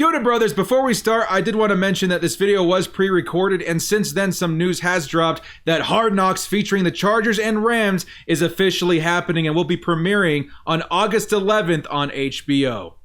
Yoda brothers, before we start, I did want to mention that this video was pre-recorded, and since then some news has dropped that Hard Knocks featuring the Chargers and Rams is officially happening and will be premiering on August 11th on HBO.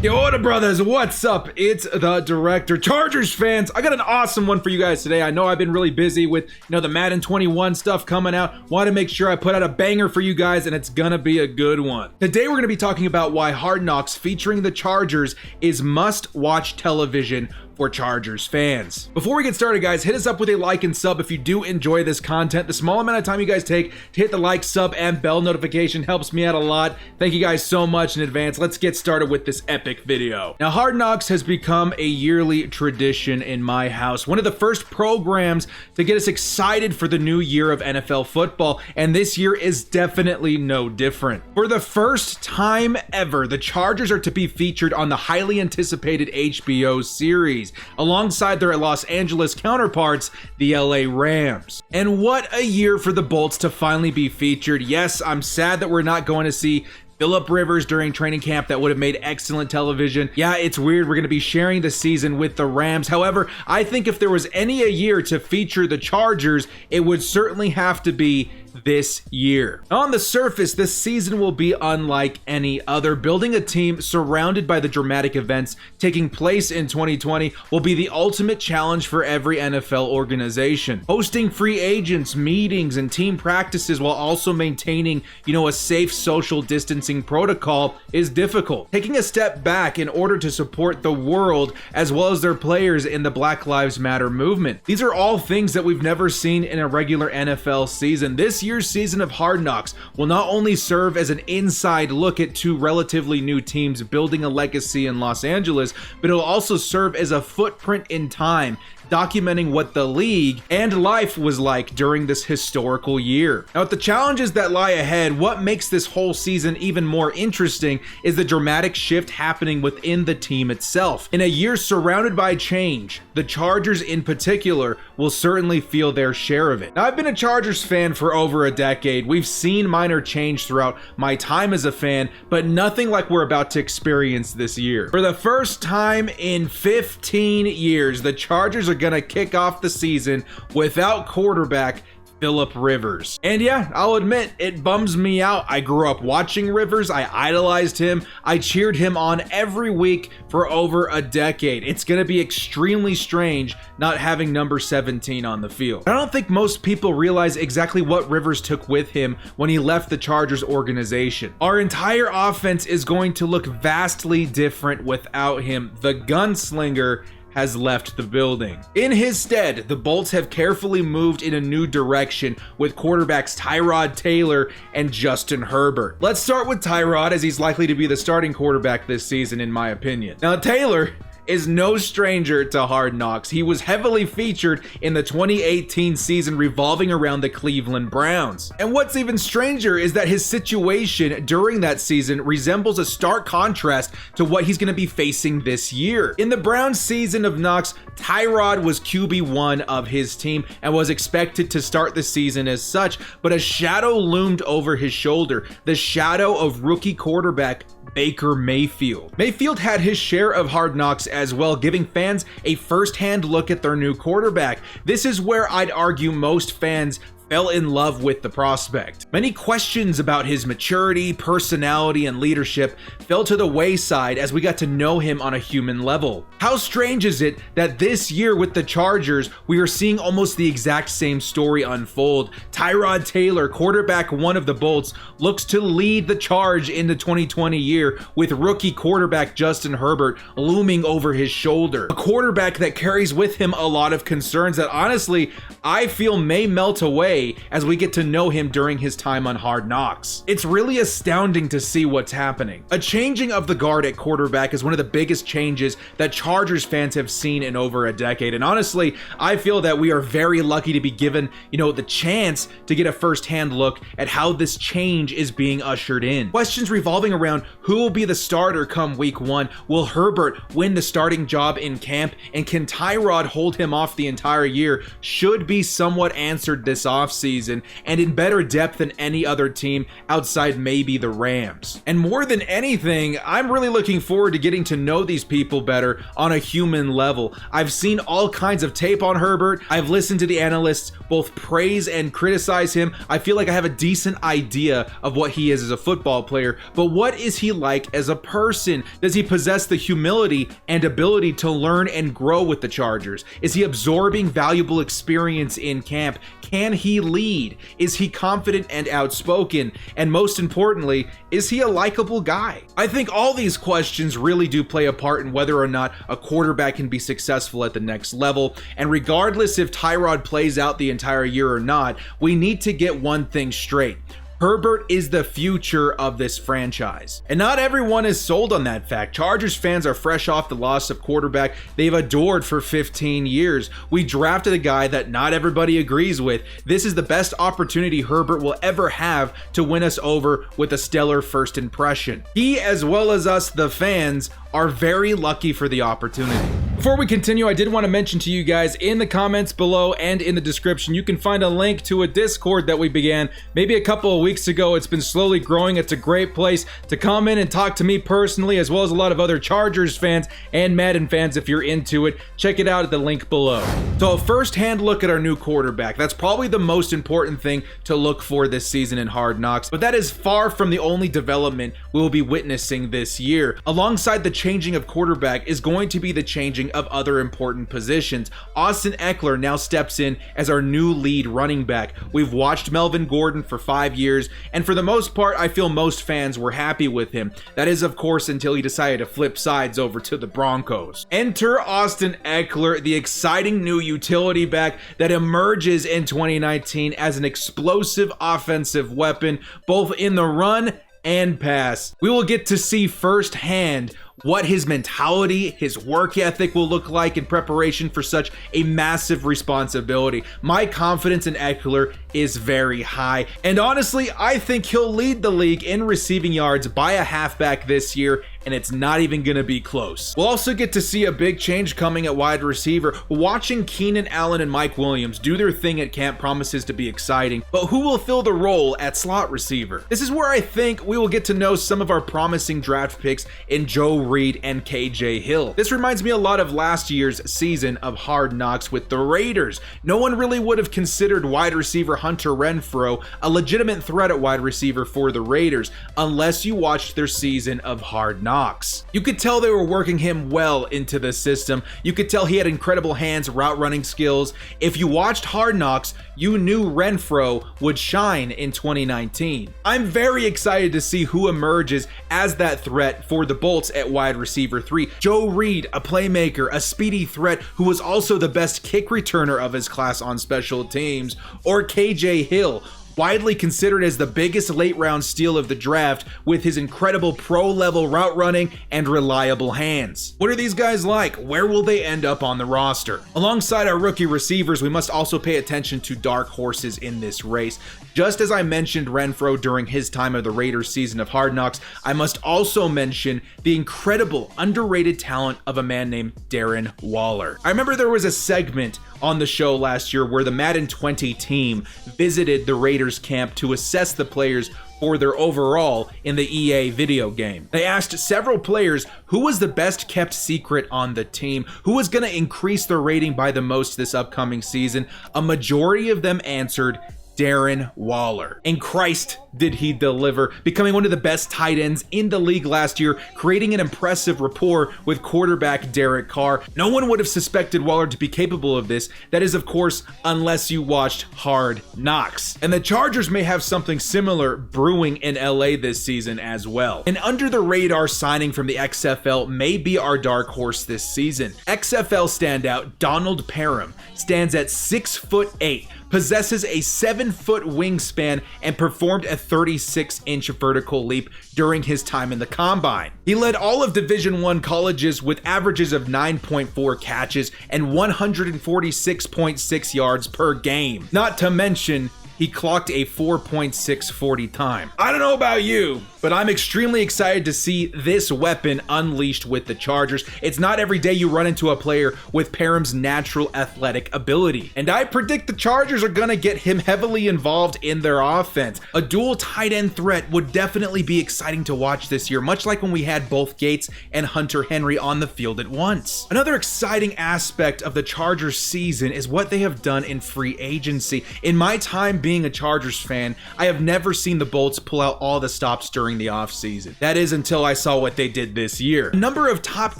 Yoda brothers, what's up? It's the director. Chargers fans, I got an awesome one for you guys today. I know I've been really busy with, the Madden 21 stuff coming out. Want to make sure I put out a banger for you guys, and it's gonna be a good one. Today we're gonna be talking about why Hard Knocks featuring the Chargers is must-watch television for Chargers fans. Before we get started, guys, hit us up with a like and sub if you do enjoy this content. The small amount of time you guys take to hit the like, sub, and bell notification helps me out a lot. Thank you guys so much in advance. Let's get started with this epic video. Now, Hard Knocks has become a yearly tradition in my house. One of the first programs to get us excited for the new year of NFL football, and this year is definitely no different. For the first time ever, the Chargers are to be featured on the highly anticipated HBO series, alongside their Los Angeles counterparts, the LA Rams. And what a year for the Bolts to finally be featured. Yes, I'm sad that we're not going to see Philip Rivers during training camp. That would have made excellent television. Yeah, it's weird. We're going to be sharing the season with the Rams. However, I think if there was any a year to feature the Chargers, it would certainly have to be this year. On the surface, this season will be unlike any other. Building a team surrounded by the dramatic events taking place in 2020 will be the ultimate challenge for every NFL organization. Hosting free agents, meetings, and team practices while also maintaining, a safe social distancing protocol is difficult. Taking a step back in order to support the world as well as their players in the Black Lives Matter movement. These are all things that we've never seen in a regular NFL season. This year's season of Hard Knocks will not only serve as an inside look at two relatively new teams building a legacy in Los Angeles, but it'll also serve as a footprint in time, documenting what the league and life was like during this historical year. Now, with the challenges that lie ahead, what makes this whole season even more interesting is the dramatic shift happening within the team itself. In a year surrounded by change, the Chargers in particular will certainly feel their share of it. Now, I've been a Chargers fan for over a decade. We've seen minor change throughout my time as a fan, but nothing like we're about to experience this year. For the first time in 15 years, the Chargers are gonna kick off the season without quarterback Philip Rivers. And yeah, I'll admit, it bums me out. I grew up watching Rivers. I idolized him. I cheered him on every week for over a decade. It's gonna be extremely strange not having number 17 on the field. I don't think most people realize exactly what Rivers took with him when he left the Chargers organization. Our entire offense is going to look vastly different without him. The gunslinger has left the building. In his stead, the Bolts have carefully moved in a new direction with quarterbacks Tyrod Taylor and Justin Herbert. Let's start with Tyrod, as he's likely to be the starting quarterback this season, in my opinion. Now, Taylor is no stranger to Hard Knocks. He was heavily featured in the 2018 season revolving around the Cleveland Browns. And what's even stranger is that his situation during that season resembles a stark contrast to what he's going to be facing this year. In the Browns season of Knocks, Tyrod was QB1 of his team and was expected to start the season as such, but a shadow loomed over his shoulder, the shadow of rookie quarterback Baker Mayfield. Mayfield had his share of Hard Knocks as well, giving fans a first-hand look at their new quarterback. This is where I'd argue most fans fell in love with the prospect. Many questions about his maturity, personality, and leadership fell to the wayside as we got to know him on a human level. How strange is it that this year with the Chargers, we are seeing almost the exact same story unfold? Tyrod Taylor, quarterback one of the Bolts, looks to lead the charge in the 2020 year with rookie quarterback Justin Herbert looming over his shoulder. A quarterback that carries with him a lot of concerns that honestly, I feel may melt away as we get to know him during his time on Hard Knocks. It's really astounding to see what's happening. A changing of the guard at quarterback is one of the biggest changes that Chargers fans have seen in over a decade. And honestly, I feel that we are very lucky to be given, the chance to get a first-hand look at how this change is being ushered in. Questions revolving around who will be the starter come week 1. Will Herbert win the starting job in camp? And can Tyrod hold him off the entire year? Should be somewhat answered this offseason. offseason and in better depth than any other team outside maybe the Rams. And more than anything, I'm really looking forward to getting to know these people better on a human level. I've seen all kinds of tape on Herbert. I've listened to the analysts both praise and criticize him. I feel like I have a decent idea of what he is as a football player, but what is he like as a person? Does he possess the humility and ability to learn and grow with the Chargers? Is he absorbing valuable experience in camp? Can he lead? Is he confident and outspoken? And most importantly, is he a likable guy? I think all these questions really do play a part in whether or not a quarterback can be successful at the next level. And regardless if Tyrod plays out the entire year or not, we need to get one thing straight. Herbert is the future of this franchise. And not everyone is sold on that fact. Chargers fans are fresh off the loss of quarterback they've adored for 15 years. We drafted a guy that not everybody agrees with. This is the best opportunity Herbert will ever have to win us over with a stellar first impression. He, as well as us, the fans, are very lucky for the opportunity. Before we continue, I did want to mention to you guys in the comments below and in the description, you can find a link to a Discord that we began maybe a couple of weeks ago. It's been slowly growing. It's a great place to come in and talk to me personally, as well as a lot of other Chargers fans and Madden fans if you're into it. Check it out at the link below. So a first-hand look at our new quarterback. That's probably the most important thing to look for this season in Hard Knocks, but that is far from the only development we'll be witnessing this year. Alongside the changing of quarterback is going to be the changing of other important positions. Austin Eckler now steps in as our new lead running back. We've watched Melvin Gordon for 5 years, and for the most part, I feel most fans were happy with him. That is, of course, until he decided to flip sides over to the Broncos. Enter Austin Eckler, the exciting new utility back that emerges in 2019 as an explosive offensive weapon, both in the run and pass. We will get to see firsthand what his mentality, his work ethic will look like in preparation for such a massive responsibility. My confidence in Eckler is very high, and honestly, I think he'll lead the league in receiving yards by a halfback this year, and it's not even gonna be close. We'll also get to see a big change coming at wide receiver. Watching Keenan Allen and Mike Williams do their thing at camp promises to be exciting, but who will fill the role at slot receiver? This is where I think we will get to know some of our promising draft picks in Joe Reed and KJ Hill. This reminds me a lot of last year's season of Hard Knocks with the Raiders. No one really would have considered wide receiver Hunter Renfrow a legitimate threat at wide receiver for the Raiders unless you watched their season of Hard Knocks. You could tell they were working him well into the system. You could tell he had incredible hands, route running skills. If you watched Hard Knocks, you knew Renfrow would shine in 2019. I'm very excited to see who emerges as that threat for the Bolts at wide receiver 3. Joe Reed, a playmaker, a speedy threat who was also the best kick returner of his class on special teams, or KJ Hill, widely considered as the biggest late round steal of the draft with his incredible pro level route running and reliable hands. What are these guys like? Where will they end up on the roster? Alongside our rookie receivers, we must also pay attention to dark horses in this race. Just as I mentioned Renfrow during his time of the Raiders season of Hard Knocks, I must also mention the incredible underrated talent of a man named Darren Waller. I remember there was a segment on the show last year where the Madden 20 team visited the Raiders camp to assess the players for their overall in the EA video game. They asked several players who was the best kept secret on the team, who was going to increase their rating by the most this upcoming season. A majority of them answered Darren Waller. And Christ, did he deliver, becoming one of the best tight ends in the league last year, creating an impressive rapport with quarterback Derek Carr. No one would have suspected Waller to be capable of this. That is, of course, unless you watched Hard Knocks. And the Chargers may have something similar brewing in LA this season as well. An under-the-radar signing from the XFL may be our dark horse this season. XFL standout Donald Parham stands at 6'8", possesses a 7-foot wingspan, and performed a 36-inch vertical leap during his time in the combine. He led all of Division I colleges with averages of 9.4 catches and 146.6 yards per game. Not to mention, he clocked a 4.640 time. I don't know about you, but I'm extremely excited to see this weapon unleashed with the Chargers. It's not every day you run into a player with Parham's natural athletic ability, and I predict the Chargers are gonna get him heavily involved in their offense. A dual tight end threat would definitely be exciting to watch this year, much like when we had both Gates and Hunter Henry on the field at once. Another exciting aspect of the Chargers season is what they have done in free agency. In my time being a Chargers fan, I have never seen the Bolts pull out all the stops during the offseason. That is until I saw what they did this year. A number of top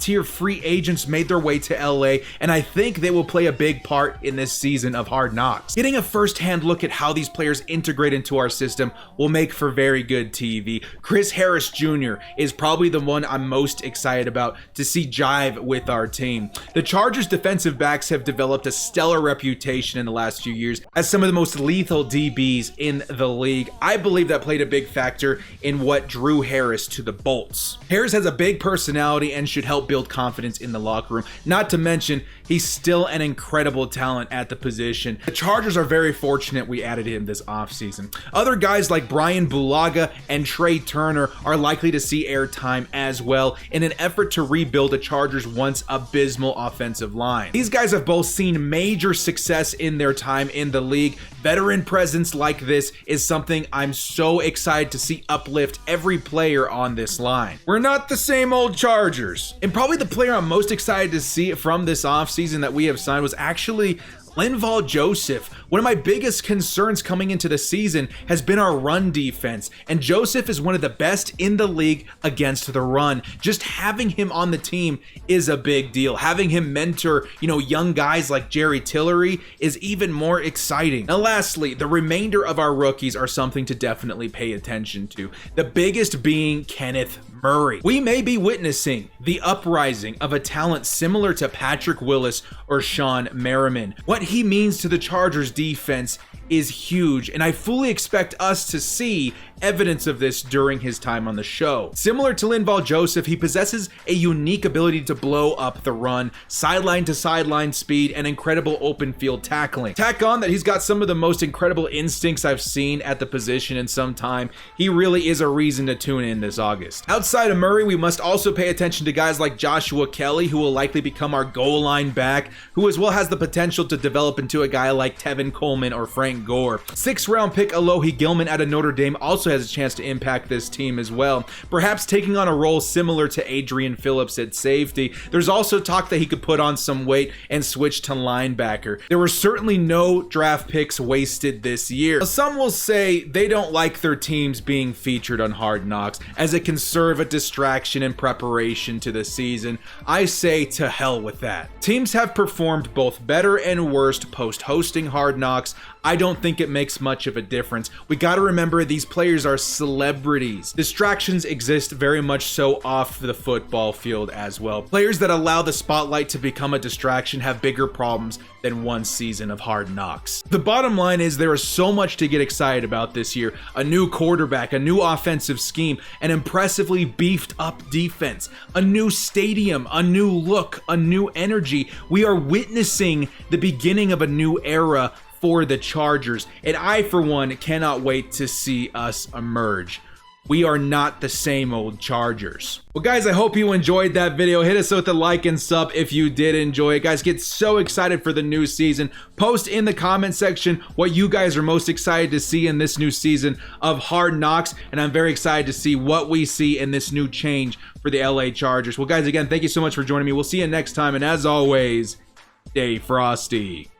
tier free agents made their way to LA, and I think they will play a big part in this season of Hard Knocks. Getting a first-hand look at how these players integrate into our system will make for very good TV. Chris Harris Jr. is probably the one I'm most excited about to see jive with our team. The Chargers defensive backs have developed a stellar reputation in the last few years as some of the most lethal DBs in the league. I believe that played a big factor in what drew Harris to the Bolts. Harris has a big personality and should help build confidence in the locker room. Not to mention, he's still an incredible talent at the position. The Chargers are very fortunate we added him this offseason. Other guys like Brian Bulaga and Trey Turner are likely to see airtime as well in an effort to rebuild a Chargers once abysmal offensive line. These guys have both seen major success in their time in the league. Veteran presence like this is something I'm so excited to see uplift every player on this line. We're not the same old Chargers. And probably the player I'm most excited to see from this offseason that we have signed was actually Linval Joseph. One of my biggest concerns coming into the season has been our run defense, and Joseph is one of the best in the league against the run. Just having him on the team is a big deal. Having him mentor, young guys like Jerry Tillery is even more exciting. Now, lastly, the remainder of our rookies are something to definitely pay attention to. The biggest being Kenneth Murray. We may be witnessing the uprising of a talent similar to Patrick Willis or Sean Merriman. What he means to the Chargers defense is huge, and I fully expect us to see evidence of this during his time on the show. Similar to Linval Joseph, he possesses a unique ability to blow up the run, sideline to sideline speed, and incredible open field tackling. Tack on that he's got some of the most incredible instincts I've seen at the position in some time. He really is a reason to tune in this August. Outside of Murray, we must also pay attention to guys like Joshua Kelly, who will likely become our goal line back, who as well has the potential to develop into a guy like Tevin Coleman or Frank Gore. 6th round pick Alohi Gilman out of Notre Dame also has a chance to impact this team as well, perhaps taking on a role similar to Adrian Phillips at safety. There's also talk that he could put on some weight and switch to linebacker. There were certainly no draft picks wasted this year. Some will say they don't like their teams being featured on Hard Knocks as it can serve a distraction in preparation to the season. I say to hell with that. Teams have performed both better and worse post-hosting Hard Knocks. I don't think it makes much of a difference. We got to remember these players are celebrities. Distractions exist very much so off the football field as well. Players that allow the spotlight to become a distraction have bigger problems than one season of Hard Knocks. The bottom line is there is so much to get excited about this year. A new quarterback, a new offensive scheme, an impressively beefed up defense, a new stadium, a new look, a new energy. We are witnessing the beginning of a new era for the Chargers, and I, for one, cannot wait to see us emerge. We are not the same old Chargers. Well, guys, I hope you enjoyed that video. Hit us with a like and sub if you did enjoy it. Guys, get so excited for the new season. Post in the comment section what you guys are most excited to see in this new season of Hard Knocks, and I'm very excited to see what we see in this new change for the LA Chargers. Well, guys, again, thank you so much for joining me. We'll see you next time, and as always, stay frosty.